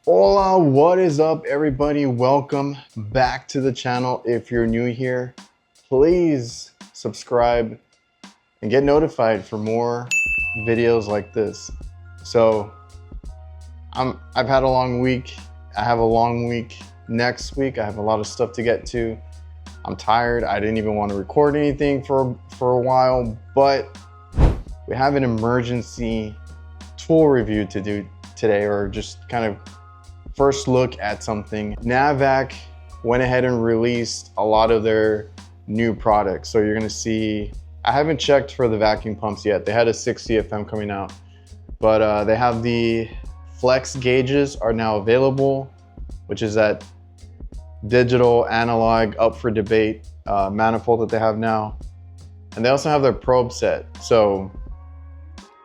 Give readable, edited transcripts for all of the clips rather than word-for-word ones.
Hola, what is up everybody? Welcome back to the channel. If you're new here, please subscribe and get notified for more videos like this. So I've had a long week. I have a long week next week. I have a lot of stuff to get to. I'm tired. I didn't even want to record anything for a while, but we have an emergency tool review to do today, or just kind of first look at something. Navac went ahead and released a lot of their new products. So you're gonna see, I haven't checked for the vacuum pumps yet. They had a 6 CFM coming out, but they have the flex gauges are now available, which is that digital analog up for debate manifold that they have now. And they also have their probe set. So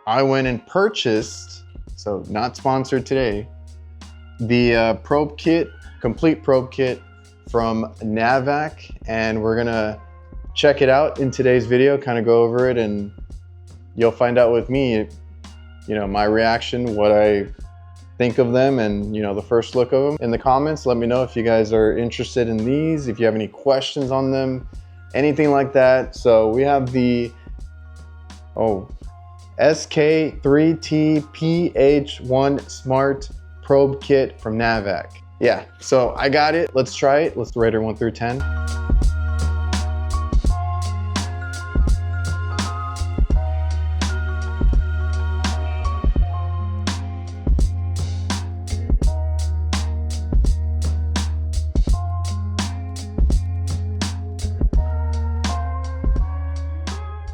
I went and purchased, so not sponsored today, the probe kit, complete probe kit from Navac, and we're gonna check it out in today's video, kind of go over it, and you'll find out with me, you know, my reaction, what I think of them, and you know, the first look of them. In the comments, let me know if you guys are interested in these, if you have any questions on them, anything like that. So we have the SK3TPH1 Smart Probe Kit from Navac. Yeah, so I got it. Let's try it. Let's rate her 1 through 10.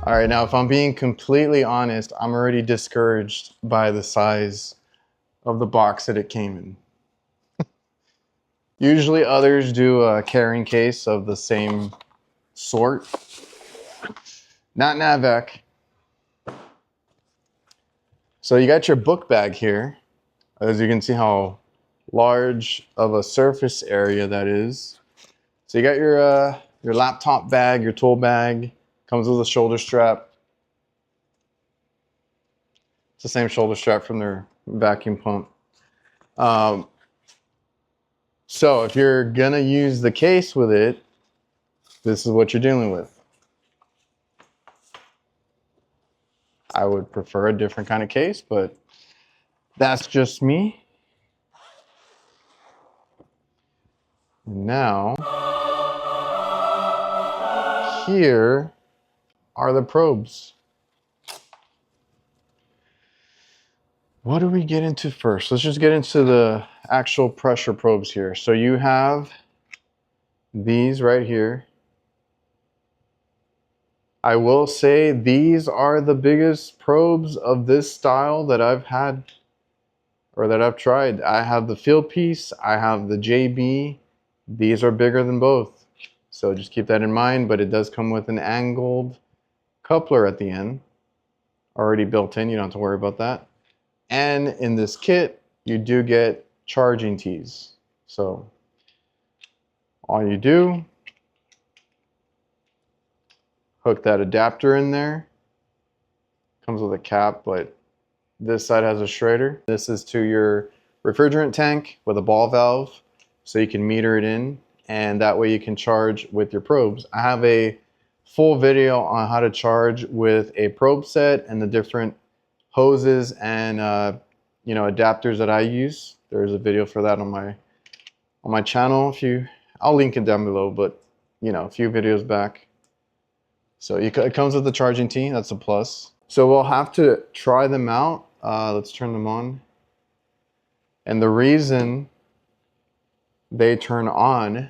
All right, now if I'm being completely honest, I'm already discouraged by the size of the box that it came in. Usually others do a carrying case of the same sort. Not Navac. So you got your book bag here. As you can see how large of a surface area that is. So you got your laptop bag, your tool bag. Comes with a shoulder strap. It's the same shoulder strap from their vacuum pump. So if you're gonna use the case with it, this is what you're dealing with. I would prefer a different kind of case, but that's just me. Now, here are the probes. What do we get into first? Let's just get into the actual pressure probes here. So you have these right here. I will say these are the biggest probes of this style that I've had, or that I've tried. I have the field piece, I have the JB. These are bigger than both. So just keep that in mind, but it does come with an angled coupler at the end, already built in. You don't have to worry about that. And in this kit, you do get charging tees. So all you do, hook that adapter in there. Comes with a cap, but this side has a Schrader. This is to your refrigerant tank with a ball valve, so you can meter it in, and that way you can charge with your probes. I have a full video on how to charge with a probe set and the different hoses and you know, adapters that I use. There's a video for that on my channel. I'll link it down below, but you know, a few videos back. So it comes with the charging tee. That's a plus. So we'll have to try them out. Let's turn them on. And the reason they turn on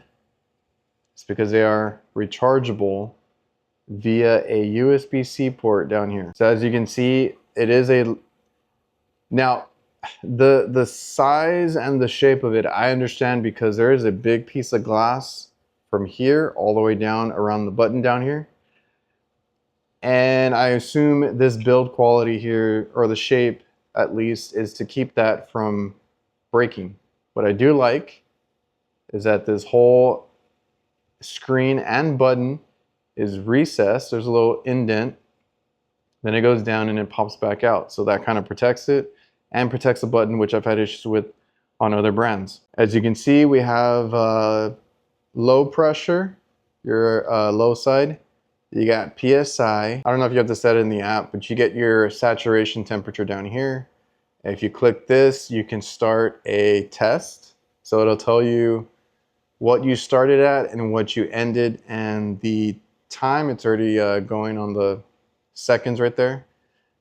is because they are rechargeable via a USB-C port down here. So as you can see, it is now the size and the shape of it, I understand, because there is a big piece of glass from here all the way down around the button down here. And I assume this build quality here, or the shape at least, is to keep that from breaking. What I do like is that this whole screen and button is recessed. There's a little indent. Then it goes down and it pops back out. So that kind of protects it and protects the button, which I've had issues with on other brands. As you can see, we have low pressure, your low side. You got PSI. I don't know if you have to set it in the app, but you get your saturation temperature down here. If you click this, you can start a test. So it'll tell you what you started at and what you ended, and the time. It's already going on the seconds right there.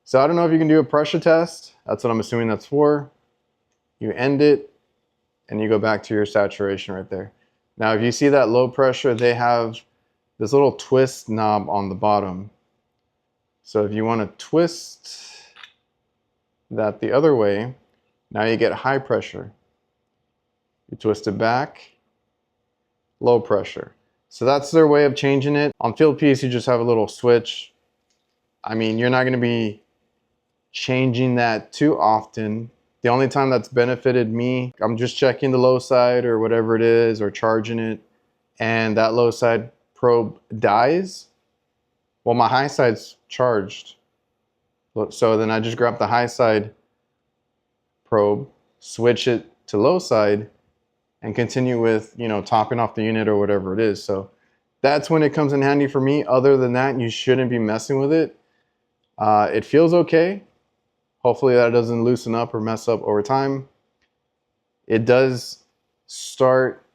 So I don't know if you can do a pressure test. That's what I'm assuming that's for. You end it and you go back to your saturation right there. Now, if you see that low pressure, they have this little twist knob on the bottom. So if you want to twist that the other way, now you get high pressure. You twist it back, low pressure. So that's their way of changing it. On field piece, you just have a little switch. I mean, you're not going to be changing that too often. The only time that's benefited me, I'm just checking the low side or whatever it is, or charging it, and that low side probe dies. Well, my high side's charged. So then I just grab the high side probe, switch it to low side, and continue with, you know, topping off the unit or whatever it is. So that's when it comes in handy for me. Other than that, you shouldn't be messing with it. It feels okay. Hopefully that doesn't loosen up or mess up over time. It does start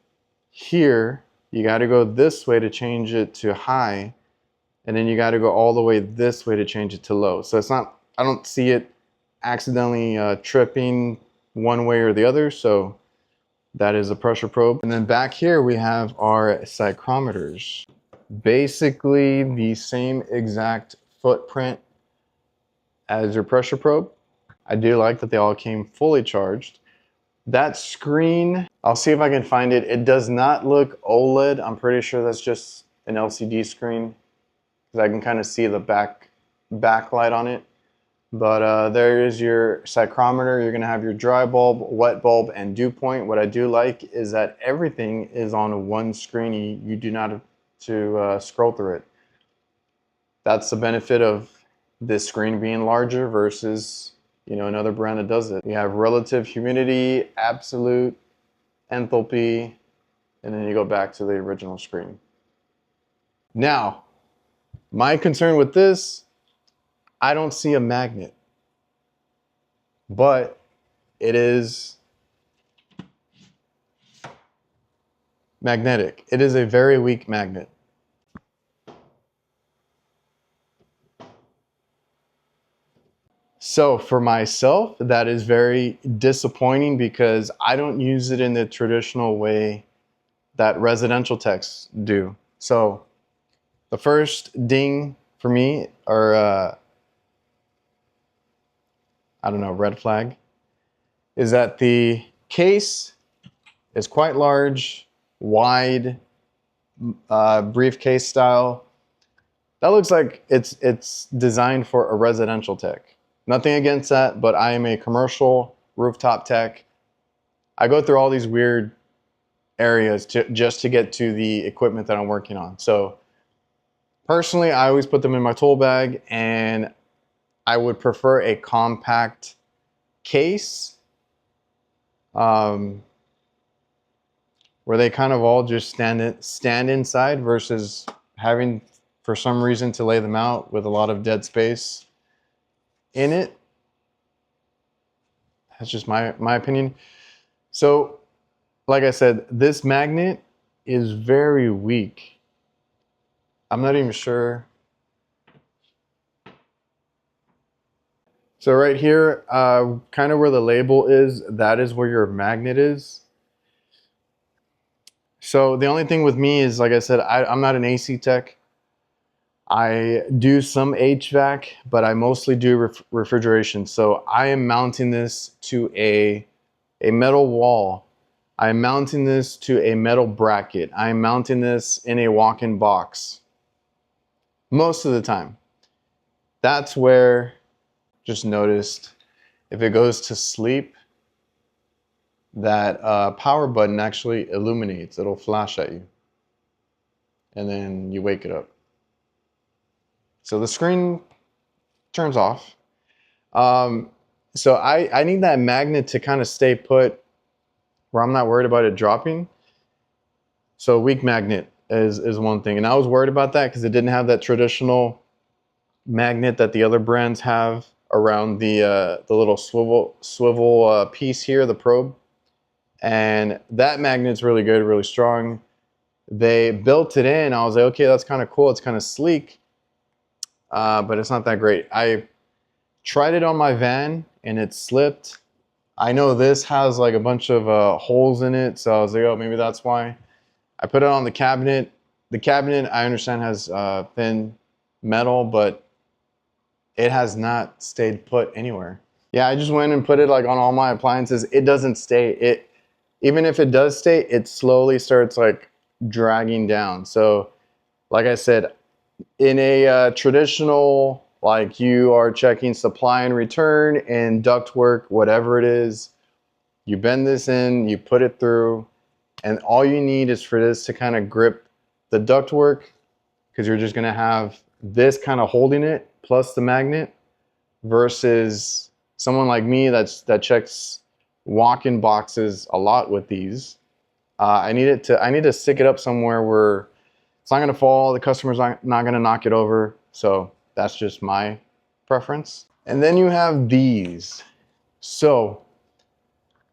here. You got to go this way to change it to high, and then you got to go all the way this way to change it to low. So it's not, I don't see it accidentally tripping one way or the other. So that is a pressure probe. And then back here we have our psychrometers. Basically the same exact footprint as your pressure probe. I do like that they all came fully charged. That screen, I'll see if I can find it. It does not look OLED. I'm pretty sure that's just an LCD screen, because I can kind of see the backlight on it. But there is your psychrometer. You're going to have your dry bulb, wet bulb, and dew point. What I do like is that everything is on one screen. You do not have to scroll through it. That's the benefit of this screen being larger versus, you know, another brand that does it. You have relative humidity, absolute enthalpy, and then you go back to the original screen. Now, my concern with this, I don't see a magnet, but it is magnetic. It is a very weak magnet. So for myself, that is very disappointing, because I don't use it in the traditional way that residential techs do. So the first ding for me, or I don't know, red flag, is that the case is quite large, wide, briefcase style. That looks like it's designed for a residential tech. Nothing against that, but I am a commercial rooftop tech. I go through all these weird areas just to get to the equipment that I'm working on. So personally, I always put them in my tool bag, and I would prefer a compact case where they kind of all just stand inside, versus having, for some reason, to lay them out with a lot of dead space in it. That's just my opinion. So like I said, this magnet is very weak. I'm not even sure. So right here, kind of where the label is, that is where your magnet is. So the only thing with me is, like I said, I'm not an AC tech. I do some HVAC, but I mostly do refrigeration. So I am mounting this to a metal wall. I'm mounting this to a metal bracket. I'm mounting this in a walk-in box most of the time. That's where, just noticed, if it goes to sleep, that power button actually illuminates. It'll flash at you, and then you wake it up. So the screen turns off. So I need that magnet to kind of stay put where I'm not worried about it dropping. So weak magnet is one thing. And I was worried about that because it didn't have that traditional magnet that the other brands have around the little swivel piece here, the probe. And that magnet's really good, really strong. They built it in. I was like, okay, that's kind of cool. It's kind of sleek, but it's not that great. I tried it on my van and it slipped. I know this has like a bunch of holes in it, so I was like, oh, maybe that's why. I put it on the cabinet. The cabinet, I understand, has thin metal, but it has not stayed put anywhere. Yeah, I just went and put it like on all my appliances. It doesn't stay. Even if it does stay, it slowly starts like dragging down. So like I said, in a traditional, like you are checking supply and return and ductwork, whatever it is, you bend this in, you put it through, and all you need is for this to kind of grip the ductwork, because you're just going to have this kind of holding it plus the magnet, versus someone like me that checks walk-in boxes a lot with these. I need to stick it up somewhere where it's not going to fall, the customer's not going to knock it over. So that's just my preference. And then you have these. So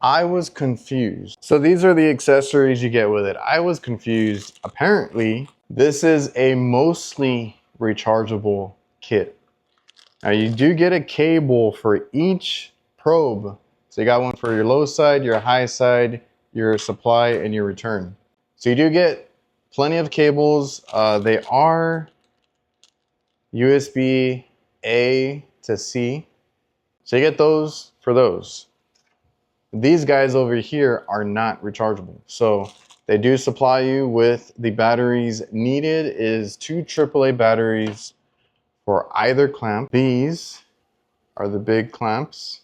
I was confused. So these are the accessories you get with it. I was confused. Apparently, this is a mostly rechargeable kit. Now you do get a cable for each probe. So you got one for your low side, your high side, your supply, and your return. So you do get plenty of cables. They are USB A to C. So you get those for those. These guys over here are not rechargeable. So they do supply you with the batteries needed is 2 AAA batteries for either clamp. These are the big clamps.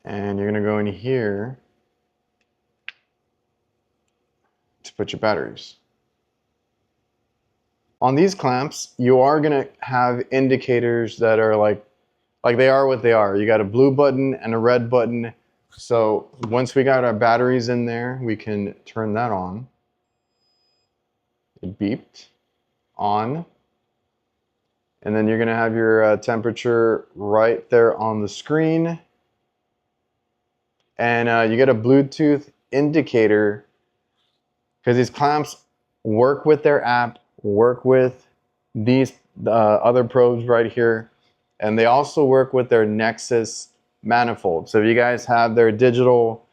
And you're gonna go in here to put your batteries. On these clamps, you are gonna have indicators that are like they are what they are. You got a blue button and a red button. So once we got our batteries in there, we can turn that on. It beeped on. And then you're gonna have your temperature right there on the screen. And you get a Bluetooth indicator, because these clamps work with their app, work with these other probes right here, and they also work with their Nexus manifold. So if you guys have their digital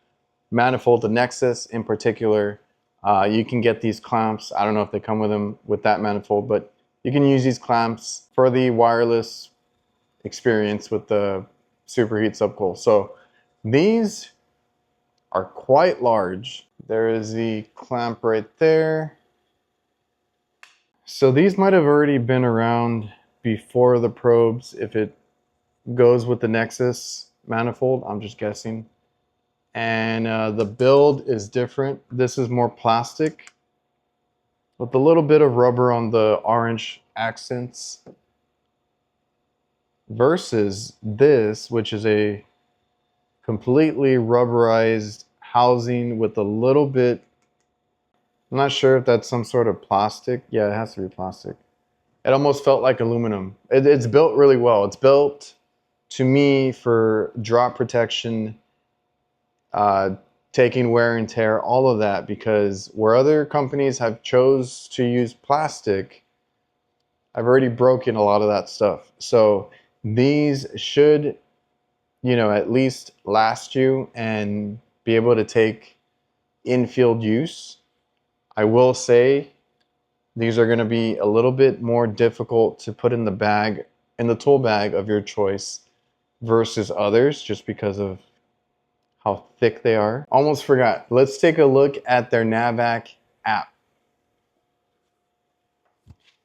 manifold, the Nexus in particular, you can get these clamps. I don't know if they come with them with that manifold, but you can use these clamps for the wireless experience with the superheat subcool. So these are quite large. There is the clamp right there. So these might have already been around before the probes if it goes with the Nexus manifold, I'm just guessing. And the build is different. This is more plastic with a little bit of rubber on the orange accents, versus this, which is a completely rubberized housing with a little bit, I'm not sure if that's some sort of plastic. Yeah, it has to be plastic. It almost felt like aluminum. It's built really well. It's built, to me, for drop protection, taking wear and tear, all of that, because where other companies have chose to use plastic, I've already broken a lot of that stuff. So these should, you know, at least last you and be able to take in-field use. I will say these are going to be a little bit more difficult to put in the bag, in the tool bag of your choice, versus others, just because of how thick they are. Almost forgot. Let's take a look at their Navac app.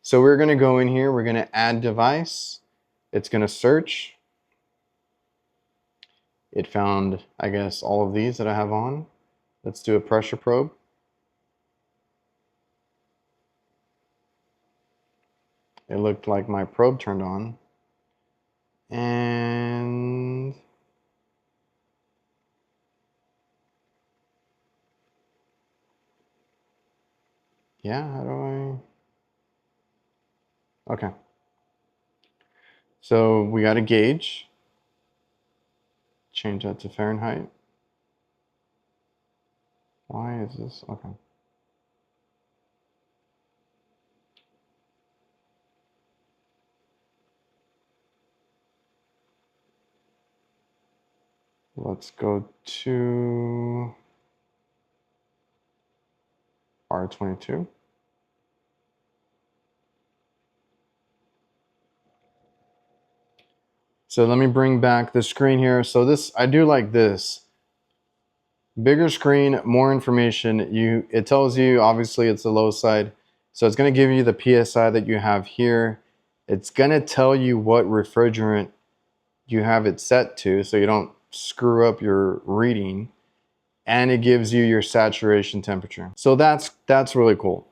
So we're going to go in here, we're going to add device. It's going to search. It found, I guess, all of these that I have on. Let's do a pressure probe. It looked like my probe turned on. And Yeah, how do I? Okay. So we got a gauge. Change that to Fahrenheit. Why is this? Okay. Let's go to R22. So let me bring back the screen here. So this, I do like this. Bigger screen, more information. It tells you, obviously it's the low side. So it's gonna give you the PSI that you have here. It's gonna tell you what refrigerant you have it set to so you don't screw up your reading. And it gives you your saturation temperature. So that's really cool.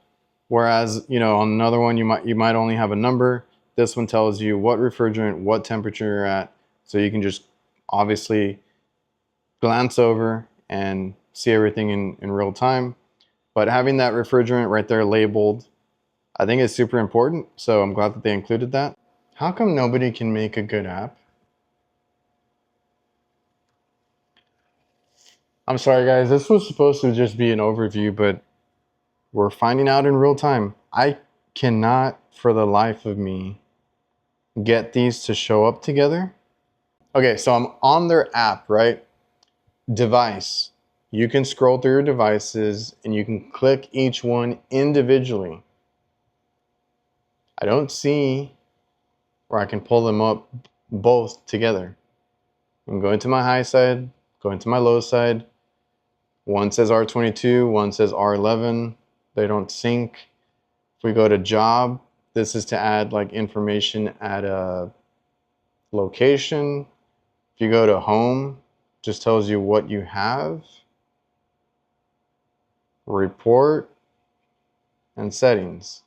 Whereas, you know, on another one, you might only have a number. This one tells you what refrigerant, what temperature you're at. So you can just obviously glance over and see everything in real time. But having that refrigerant right there labeled, I think is super important. So I'm glad that they included that. How come nobody can make a good app? I'm sorry guys, this was supposed to just be an overview, but we're finding out in real time. I cannot for the life of me get these to show up together. Okay, so I'm on their app, right? Device. You can scroll through your devices and you can click each one individually. I don't see where I can pull them up both together. I'm going to my high side, going to my low side. One says R22, one says R11. They don't sync. If we go to job, this is to add like information at a location. If you go to home, just tells you what you have. Report and settings.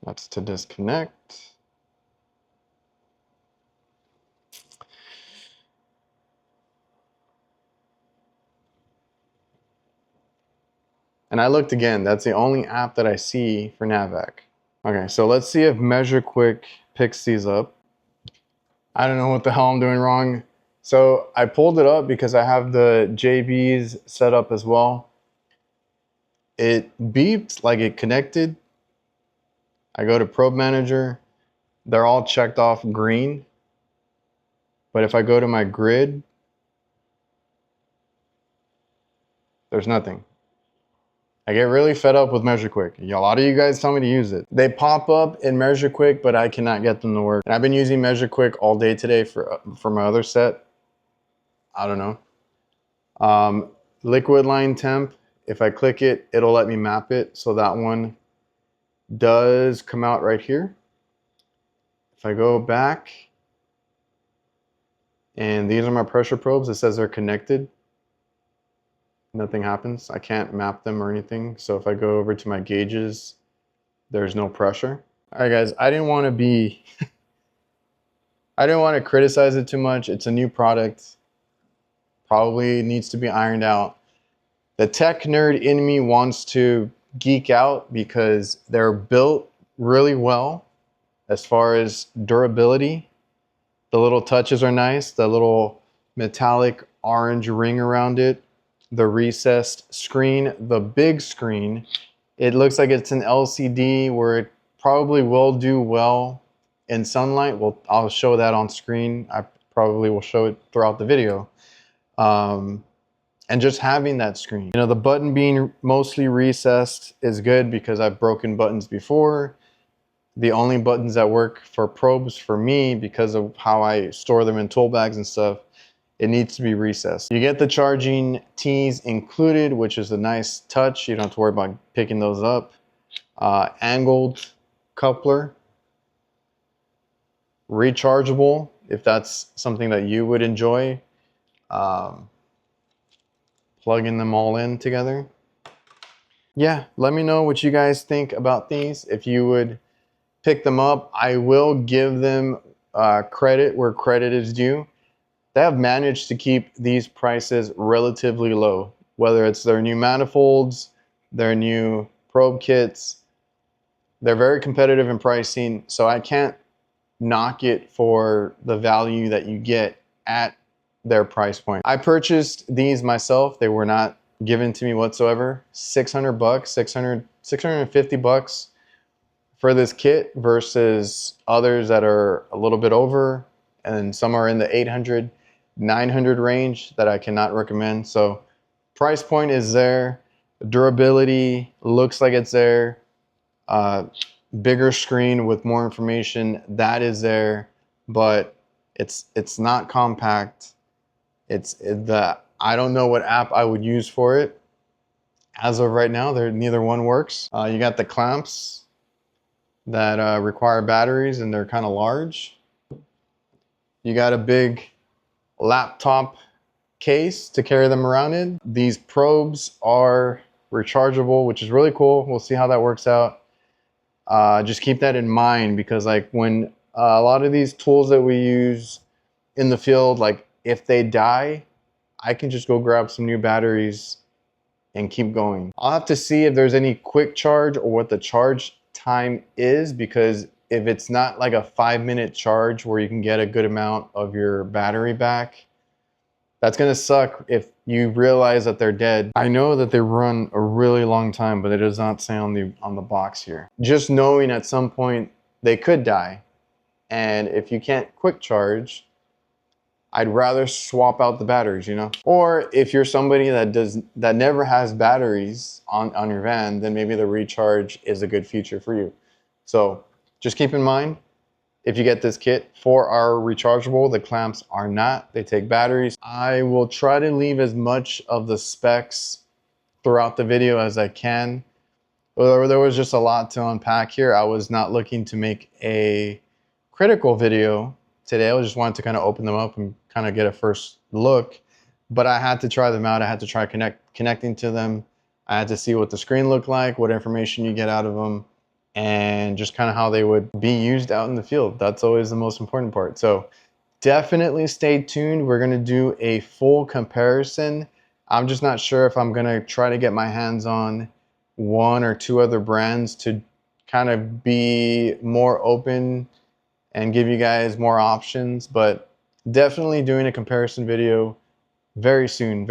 That's to disconnect. And I looked again, that's the only app that I see for Navac. Okay, so let's see if Measure Quick picks these up. I don't know what the hell I'm doing wrong. So I pulled it up because I have the JBs set up as well. It beeped like it connected. I go to Probe Manager. They're all checked off green. But if I go to my grid, there's nothing. I get really fed up with Measure Quick. A lot of you guys tell me to use it. They pop up in Measure Quick, but I cannot get them to work. And I've been using Measure Quick all day today for my other set. I don't know. Liquid line temp, if I click it, it'll let me map it. So that one does come out right here. If I go back, and these are my pressure probes, it says they're connected. Nothing happens. I can't map them or anything. So if I go over to my gauges, there's no pressure. All right, guys, I didn't want to criticize it too much. It's a new product. Probably needs to be ironed out. The tech nerd in me wants to geek out because they're built really well as far as durability. The little touches are nice. The little metallic orange ring around it. The recessed screen, the big screen, it looks like it's an LCD where it probably will do well in sunlight. Well, I'll show that on screen. I probably will show it throughout the video. And just having that screen. You know, the button being mostly recessed is good because I've broken buttons before. The only buttons that work for probes for me, because of how I store them in tool bags and stuff, it needs to be recessed. You get the charging T's included, which is a nice touch. You don't have to worry about picking those up. Angled coupler. Rechargeable, if that's something that you would enjoy. Plugging them all in together. Yeah, let me know what you guys think about these. If you would pick them up, I will give them credit where credit is due. they have managed to keep these prices relatively low, whether it's their new manifolds, their new probe kits. They're very competitive in pricing, so I can't knock it for the value that you get at their price point. I purchased these myself. They were not given to me whatsoever. 600 bucks, 650 bucks for this kit versus others that are a little bit over, and some are in the 800, 900 range that I cannot recommend. So price point is there. Durability looks like it's there. Bigger screen with more information, that is there, but it's not compact. I don't know what app I would use for it. As of right now, neither one works. You got the clamps that require batteries, and they're kind of large. You got a big laptop case to carry them around in. These probes are rechargeable, which is really cool. We'll see how that works out. Just keep that in mind, because like when a lot of these tools that we use in the field, like if they die, I can just go grab some new batteries and keep going. I'll have to see if there's any quick charge or what the charge time is, because if it's not like a 5-minute charge where you can get a good amount of your battery back, that's gonna suck if you realize that they're dead. I know that they run a really long time, but it does not say on the box here. Just knowing at some point they could die, and if you can't quick charge, I'd rather swap out the batteries, you know? Or if you're somebody that never has batteries on your van, then maybe the recharge is a good feature for you. So just keep in mind, if you get this kit, 4 are rechargeable, the clamps are not, they take batteries. I will try to leave as much of the specs throughout the video as I can. There was just a lot to unpack here. I was not looking to make a critical video today. I just wanted to kind of open them up and kind of get a first look, but I had to try them out. I had to try connecting to them. I had to see what the screen looked like, what information you get out of them, and just kind of how they would be used out in the field. That's always the most important part. So definitely stay tuned. We're gonna do a full comparison. I'm just not sure if I'm gonna try to get my hands on 1 or 2 other brands to kind of be more open and give you guys more options, but definitely doing a comparison video very soon,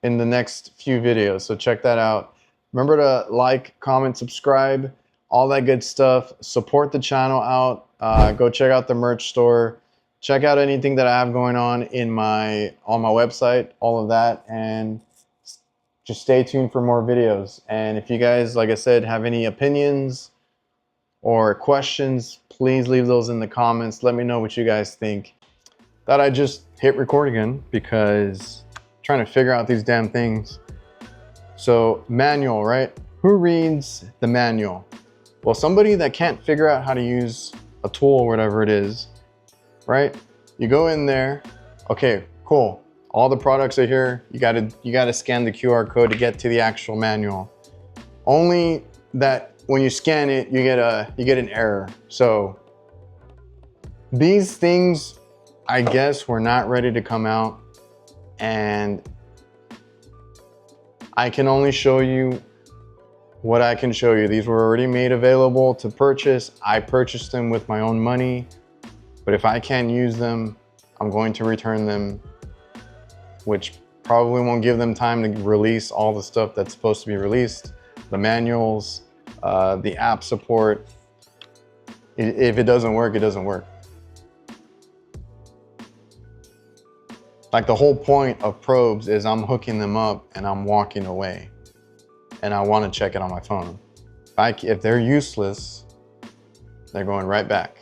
in the next few videos. So check that out. Remember to like, comment, subscribe, all that good stuff. Support the channel out. Go check out the merch store. Check out anything that I have going on on my website, all of that, and just stay tuned for more videos. And if you guys, like I said, have any opinions or questions, please leave those in the comments. Let me know what you guys think. Thought I just hit record again because I'm trying to figure out these damn things. So manual, right? Who reads the manual? Well, somebody that can't figure out how to use a tool or whatever it is, right? You go in there, okay, cool. All the products are here. You gotta scan the QR code to get to the actual manual. Only that when you scan it, you get an error. So these things, I guess, were not ready to come out, and I can only show you what I can show you. These were already made available to purchase. I purchased them with my own money, but if I can't use them, I'm going to return them, which probably won't give them time to release all the stuff that's supposed to be released. The manuals, the app support. If it doesn't work, it doesn't work. Like the whole point of probes is I'm hooking them up and I'm walking away, and I want to check it on my phone. If they're useless, they're going right back.